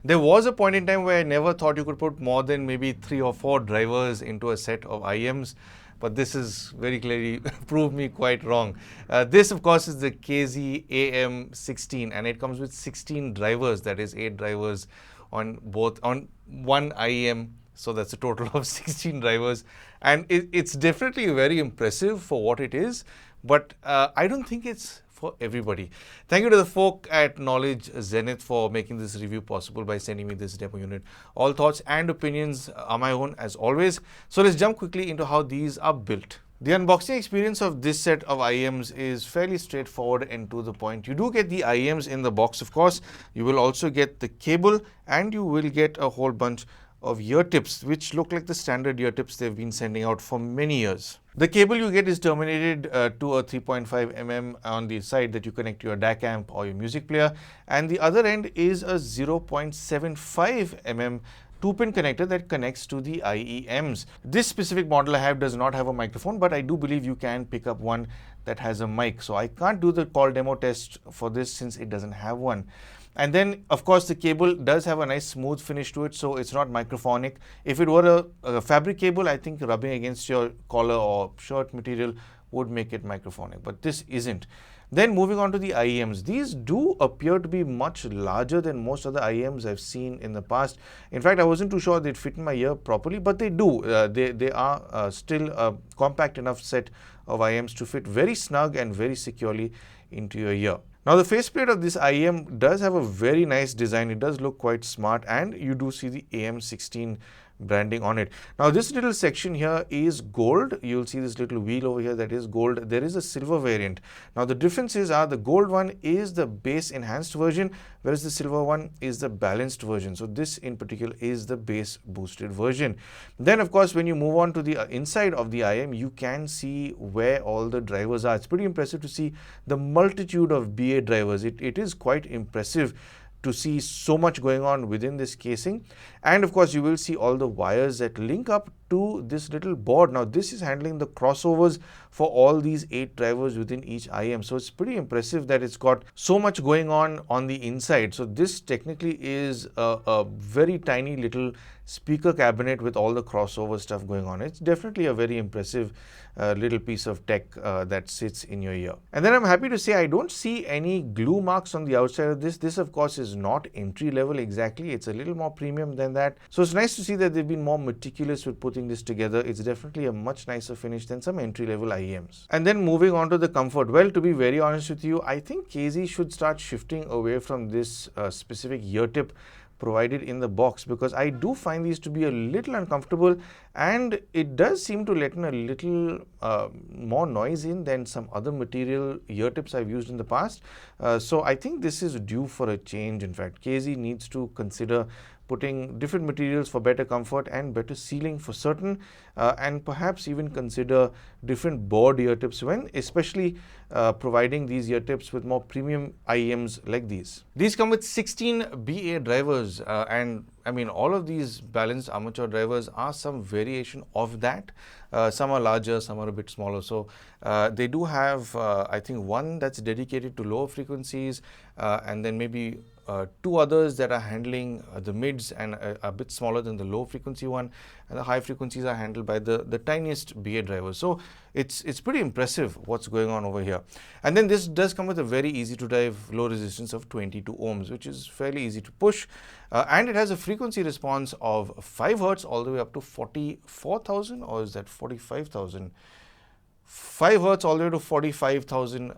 There was a point in time where I never thought you could put more than maybe 3 or 4 drivers into a set of IEMs, but this has very clearly proved me quite wrong. This, of course, is the KZ AM16, and it comes with 16 drivers, that is 8 drivers on one IEM. So that's a total of 16 drivers, and it's definitely very impressive for what it is, but I don't think it's for everybody. Thank you to the folk at Knowledge Zenith for making this review possible by sending me this demo unit. All thoughts and opinions are my own as always. So let's jump quickly into how these are built. The unboxing experience of this set of IEMs is fairly straightforward and to the point. You do get the IEMs in the box, of course. You will also get the cable, and you will get a whole bunch of ear tips, which look like the standard ear tips they've been sending out for many years. The cable you get is terminated to a 3.5 mm on the side that you connect to your DAC amp or your music player, and the other end is a 0.75 mm 2-pin connector that connects to the IEMs. This specific model I have does not have a microphone, but I do believe you can pick up one that has a mic. So I can't do the call demo test for this since it doesn't have one. And then, of course, the cable does have a nice smooth finish to it, so it's not microphonic. If it were a fabric cable, I think rubbing against your collar or shirt material would make it microphonic, but this isn't. Then moving on to the IEMs, these do appear to be much larger than most other IEMs I've seen in the past. In fact, I wasn't too sure they'd fit in my ear properly, but they do. They are still a compact enough set of IEMs to fit very snug and very securely into your ear. Now, the faceplate of this IEM does have a very nice design. It does look quite smart, and you do see the AM16 branding on it. Now, this little section here is gold. You'll see this little wheel over here that is gold. There is a silver variant. Now, the differences are the gold one is the bass enhanced version, whereas the silver one is the balanced version. So this in particular is the bass boosted version. Then, of course, when you move on to the inside of the IEM, you can see where all the drivers are. It's pretty impressive to see the multitude of BA drivers. It is quite impressive to see so much going on within this casing. And of course, you will see all the wires that link up to this little board. Now, this is handling the crossovers for all these 8 drivers within each IEM. So it's pretty impressive that it's got so much going on the inside. So this technically is a very tiny little speaker cabinet with all the crossover stuff going on. It's definitely a very impressive little piece of tech that sits in your ear. And then I'm happy to say I don't see any glue marks on the outside of this. This, of course, is not entry level exactly. It's a little more premium than that. So it's nice to see that they've been more meticulous with putting this together. It's definitely a much nicer finish than some entry level IEMs. And then moving on to the comfort. Well, to be very honest with you, I think KZ should start shifting away from this specific ear tip provided in the box, because I do find these to be a little uncomfortable, and it does seem to let in a little more noise in than some other material ear tips I've used in the past. So I think this is due for a change. In fact, KZ needs to consider putting different materials for better comfort and better sealing for certain, and perhaps even consider different board ear tips when especially providing these ear tips with more premium IEMs like these. These come with 16 BA drivers, and I mean, all of these balanced armature drivers are some variation of that. Some are larger, some are a bit smaller. So they do have, I think, one that's dedicated to lower frequencies, and then maybe 2 others that are handling the mids and a bit smaller than the low frequency one, and the high frequencies are handled by the tiniest BA drivers. So it's pretty impressive what's going on over here. And then this does come with a very easy to drive low resistance of 22 ohms, which is fairly easy to push, and it has a frequency response of 5 hertz all the way up to 44,000, or is that 45,000? 5 hertz all the way to 45,000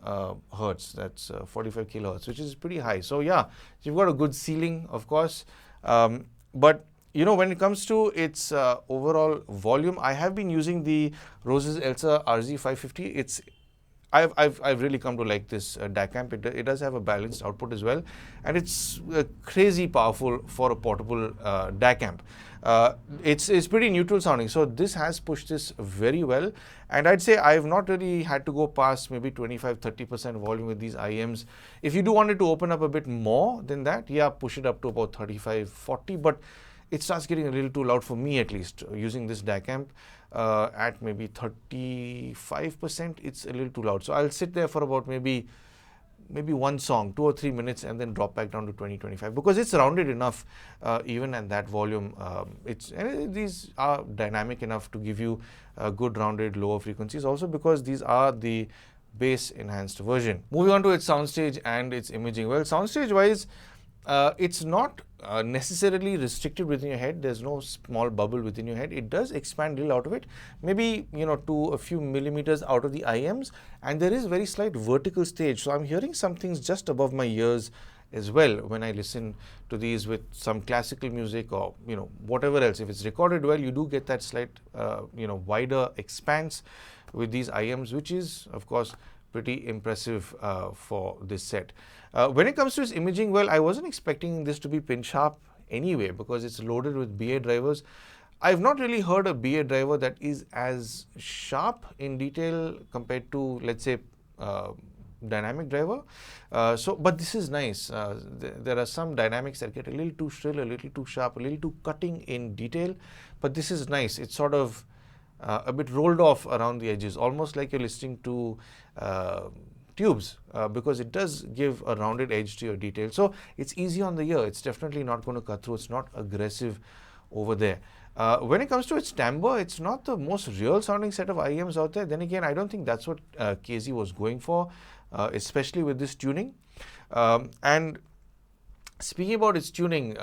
hertz. That's 45 kilohertz, which is pretty high. So yeah, you've got a good ceiling, of course. But you know, when it comes to its overall volume, I have been using the Rose's Elsa RZ550. I've really come to like this DAC amp. It does have a balanced output as well, and it's crazy powerful for a portable DAC amp. It's pretty neutral sounding, so this has pushed this very well, and I'd say I've not really had to go past maybe 25-30% volume with these IEMs. If you do want it to open up a bit more than that, yeah, push it up to about 35-40, but it starts getting a little too loud for me, at least using this DAC amp. At maybe 35%, it's a little too loud. So I'll sit there for about maybe maybe one song, 2 or 3 minutes, and then drop back down to 20, 25, because it's rounded enough even at that volume. These are dynamic enough to give you good rounded lower frequencies, also because these are the bass enhanced version. Moving on to its soundstage and its imaging. Well, soundstage wise, it's not necessarily restricted within your head. There's no small bubble within your head. It does expand a little out of it, maybe to a few millimeters out of the IEMs, and there is very slight vertical stage. So I'm hearing some things just above my ears as well when I listen to these with some classical music or whatever else. If it's recorded well, you do get that slight wider expanse with these IEMs, which is of course pretty impressive for this set. When it comes to its imaging, well, I wasn't expecting this to be pin sharp anyway, because it's loaded with BA drivers. I've not really heard a BA driver that is as sharp in detail compared to, let's say, dynamic driver. But this is nice. There are some dynamics that get a little too shrill, a little too sharp, a little too cutting in detail, but this is nice. It's sort of a bit rolled off around the edges, almost like you're listening to tubes, because it does give a rounded edge to your detail. So it's easy on the ear. It's definitely not going to cut through. It's not aggressive over there. When it comes to its timbre, it's not the most real sounding set of IEMs out there. Then again, I don't think that's what KZ was going for, especially with this tuning. And speaking about its tuning,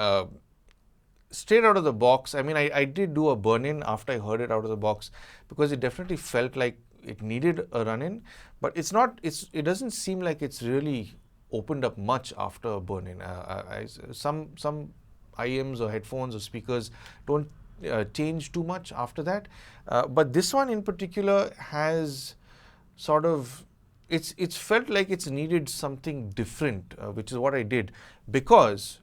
straight out of the box, I mean, I did do a burn-in after I heard it out of the box, because it definitely felt like it needed a run-in, but it doesn't seem like it's really opened up much after a burn-in. Some IEMs or headphones or speakers don't change too much after that, but this one in particular has sort of, it's felt like it's needed something different, which is what I did, because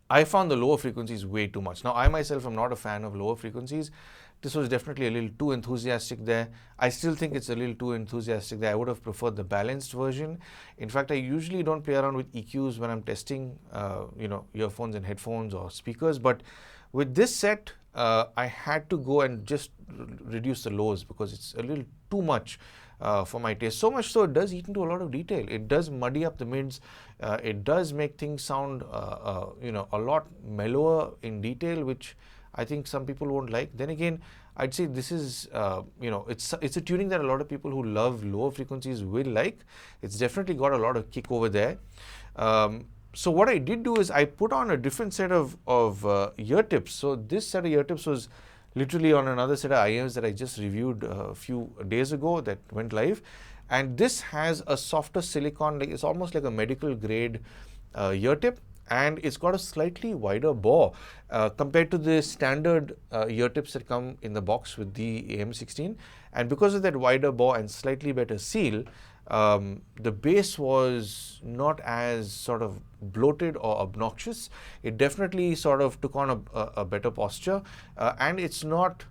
I found the lower frequencies way too much. Now, I myself am not a fan of lower frequencies. This was definitely a little too enthusiastic there. I still think it's a little too enthusiastic there. I would have preferred the balanced version. In fact, I usually don't play around with EQs when I'm testing, earphones and headphones or speakers. But with this set, I had to go and just reduce the lows, because it's a little too much for my taste. So much so, it does eat into a lot of detail. It does muddy up the mids. It does make things sound, a lot mellower in detail, which I think some people won't like. Then again, I'd say this is, it's a tuning that a lot of people who love lower frequencies will like. It's definitely got a lot of kick over there. So what I did do is I put on a different set of ear tips. So this set of ear tips was literally on another set of IEMs that I just reviewed a few days ago that went live. And this has a softer silicone, like it's almost like a medical grade ear tip. And it's got a slightly wider bore compared to the standard ear tips that come in the box with the AM16. And because of that wider bore and slightly better seal, the bass was not as sort of bloated or obnoxious. It definitely sort of took on a better posture, and it's not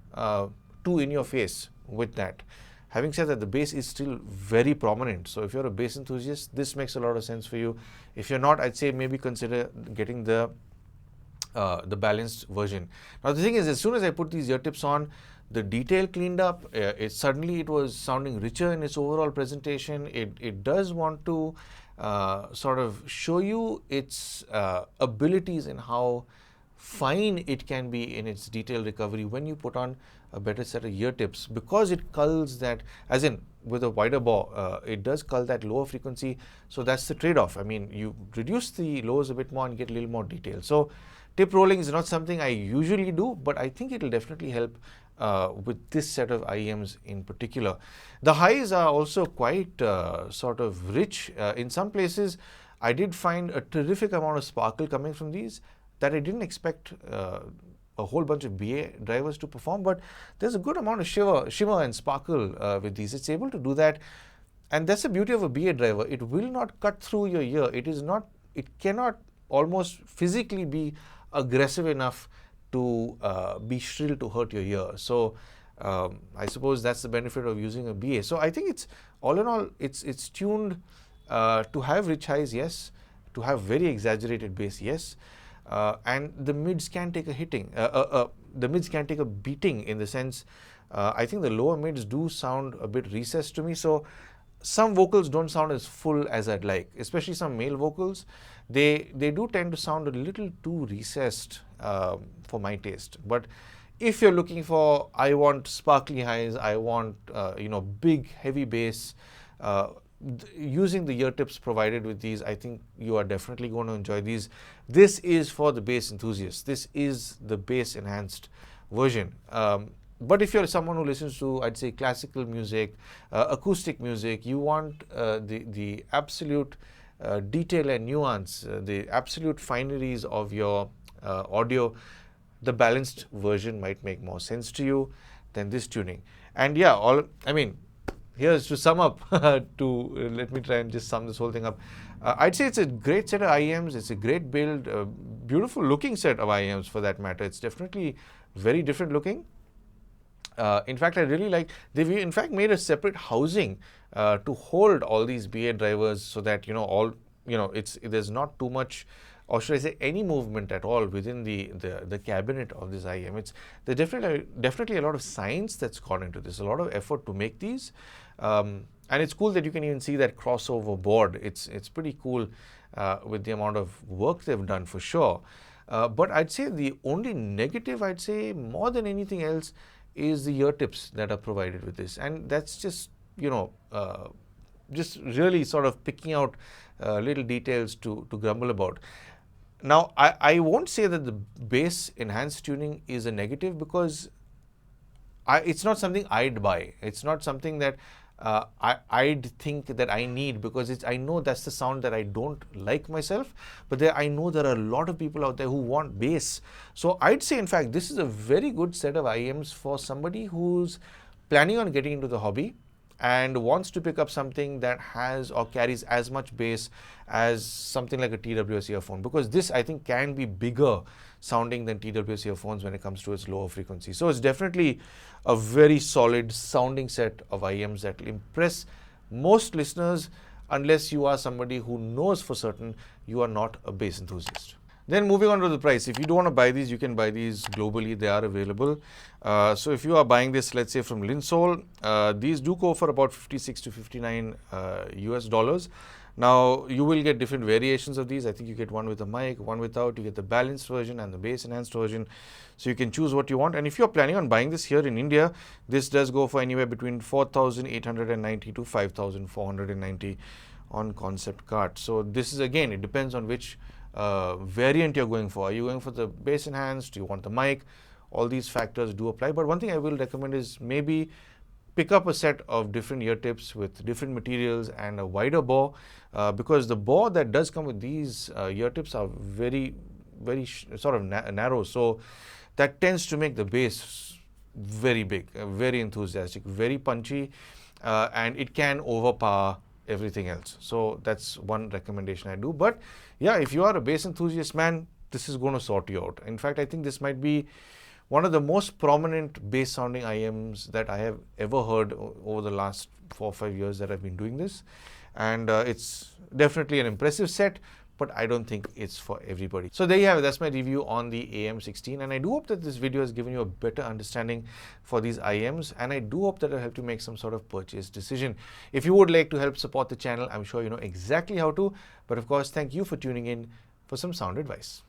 too in your face with that. Having said that, the bass is still very prominent. So if you're a bass enthusiast, this makes a lot of sense for you. If you're not, I'd say maybe consider getting the balanced version. Now the thing is, as soon as I put these ear tips on, the detail cleaned up. Suddenly it was sounding richer in its overall presentation. It does want to sort of show you its abilities and how fine it can be in its detail recovery when you put on a better set of ear tips, because it culls that, as in with a wider bore, it does cull that lower frequency. So that's the trade-off. I mean, you reduce the lows a bit more and get a little more detail. So tip rolling is not something I usually do, but I think it'll definitely help with this set of IEMs in particular. The highs are also quite sort of rich. In some places, I did find a terrific amount of sparkle coming from these that I didn't expect a whole bunch of BA drivers to perform, but there's a good amount of shimmer and sparkle with these. It's able to do that, and that's the beauty of a BA driver. It will not cut through your ear. It cannot almost physically be aggressive enough to be shrill to hurt your ear. So I suppose that's the benefit of using a BA. So I think it's, all in all, it's tuned to have rich highs, yes, to have very exaggerated bass, yes, and the mids can take a hitting. The mids can take a beating, in the sense, I think the lower mids do sound a bit recessed to me. So some vocals don't sound as full as I'd like, especially some male vocals. They do tend to sound a little too recessed for my taste. But if you're looking for, I want sparkly highs, I want big heavy bass, using the ear tips provided with these, I think you are definitely going to enjoy these. This is for the bass enthusiasts. This is the bass enhanced version. But if you're someone who listens to, I'd say, classical music, acoustic music, you want the absolute detail and nuance, the absolute fineries of your audio, the balanced version might make more sense to you than this tuning. And yeah, here's to sum up, let me try and just sum this whole thing up. I'd say it's a great set of IEMs. It's a great build, beautiful looking set of IEMs for that matter. It's definitely very different looking. In fact, I really like, they've in fact made a separate housing to hold all these BA drivers so that, there's not too much, or should I say any movement at all within the cabinet of this IEM. There's definitely a lot of science that's gone into this, a lot of effort to make these. And it's cool that you can even see that crossover board. It's pretty cool with the amount of work they've done for sure. But I'd say the only negative, I'd say more than anything else, is the ear tips that are provided with this. And that's just, just really sort of picking out little details to grumble about. Now, I won't say that the bass enhanced tuning is a negative, because it's not something I'd buy. It's not something that I'd think that I need, because I know that's the sound that I don't like myself, but I know there are a lot of people out there who want bass. So I'd say, in fact, this is a very good set of IEMs for somebody who's planning on getting into the hobby and wants to pick up something that has or carries as much bass as something like a TWS earphone, because this, I think, can be bigger sounding than TWS earphones when it comes to its lower frequency. So it's definitely a very solid sounding set of IEMs that will impress most listeners, unless you are somebody who knows for certain you are not a bass enthusiast. Then moving on to the price. If you do want to buy these, you can buy these globally. They are available. So if you are buying this, let's say from Linsole, these do go for about 56 to 59 US dollars. Now, you will get different variations of these. I think you get one with a mic, one without. You get the balanced version and the bass enhanced version. So you can choose what you want. And if you're planning on buying this here in India, this does go for anywhere between 4,890 to 5,490 on concept cart. So this is, again, it depends on which variant you're going for. Are you going for the bass enhanced? Do you want the mic? All these factors do apply. But one thing I will recommend is maybe pick up a set of different ear tips with different materials and a wider bore, because the bore that does come with these ear tips are very sort of narrow. So that tends to make the bass very big, very enthusiastic, very punchy, and it can overpower everything else. So that's one recommendation I do. But yeah, if you are a bass enthusiast, man, this is going to sort you out. In fact, I think this might be one of the most prominent bass sounding IEMs that I have ever heard over the last 4 or 5 years that I've been doing this. And it's definitely an impressive set, but I don't think it's for everybody. So there you have it. That's my review on the AM16. And I do hope that this video has given you a better understanding for these IEMs. And I do hope that it'll help you make some sort of purchase decision. If you would like to help support the channel, I'm sure you know exactly how to. But of course, thank you for tuning in for some sound advice.